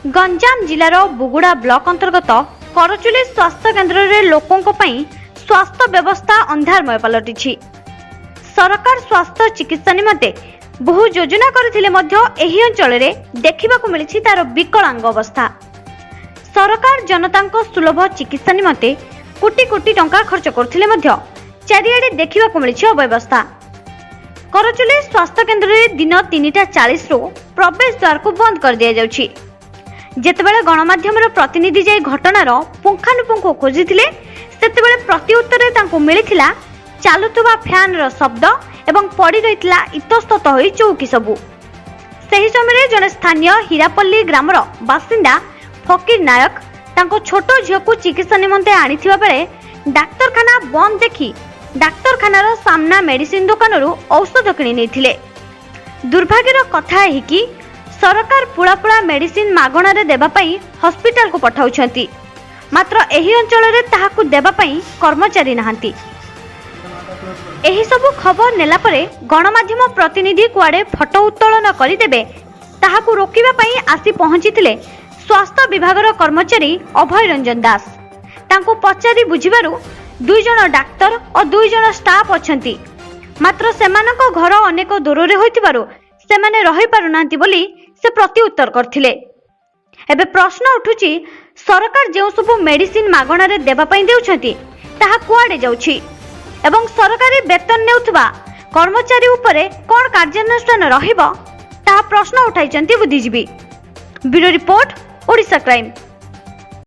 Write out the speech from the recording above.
Ganjam जिलार Buguda block अंतर्गत करचुली स्वास्थ्य केन्द्र रे लोकों पई स्वास्थ्य व्यवस्था अंधारमय पलटिछि। सरकार स्वास्थ्य चिकित्सा निमंते बहु योजना करथिले मध्य एही अंचल रे देखिबाकू मिलिछि तार विकलांग अवस्था। सरकार जनतांको सुलभ चिकित्सा निमंते कोटी कोटी टंका खर्च करथिले मध्य चारिआडे देखिबाकू मिलिछि अव्यवस्था। करचुली स्वास्थ्य केन्द्र रे दिन 3:40 रु प्रवेश द्वार को बंद कर दिया जाउछि। जेतेबेले गणमाध्यम प्रतिनिधि जाई घटनार पुंखानुपुंख खोजिथिले सेतेबेले प्रति उत्तर तांको मिलिथिला चालुतुबा फैन रो शब्द एवं पड़ी रहितला इतस्तत होई चौकी सबु। सही समय जने स्थानीय हीरापल्ली ग्रामर बासिंदा फकीर नायक तांको छोटो झियो को चिकित्सा निमंते आनिथिबा बेले डाक्तरखाना बंद देखि डाक्तरखानार सामना मेडिसिन दुकानरू औषध किणी नेथिले। दुर्भाग्यर कथा एही कि सरकार पुळापुळा मेडिसिन मागणारे देबा पई हॉस्पिटल को पठाउछंती, मात्र एही अंचल रे ताहाकू देबा पई कर्मचारी नाहांती। एही सब खबर नेला परे गणमाध्यम प्रतिनिधि कुआडे फटो उत्तोलन करिदेबे ताहाकू रोकिबा पई आसी पहुंचिथिले स्वास्थ्य विभागर कर्मचारी अभय रंजन दास। तांको पचारि बुझिबारु 2 जण डाक्तर और 2 जण स्टाफ अछंती, मात्र सेमानक घर अनेक दूर रे होइतिबारु सेमाने रहि पारुनांती बोली से प्रति उत्तर करथिले। एबे प्रश्न उठुची सरकार जेउ सब मेडिसिन मागणा रे देबा पई देउछंती ताहा कुआडे जाउछि एवं सरकारी वेतन नेउथबा कर्मचारी उपरे कोन कार्यानुष्ठान रहिबो ता प्रश्न उठाइचंती बुद्धिजीवी। Bureau report Odisha crime.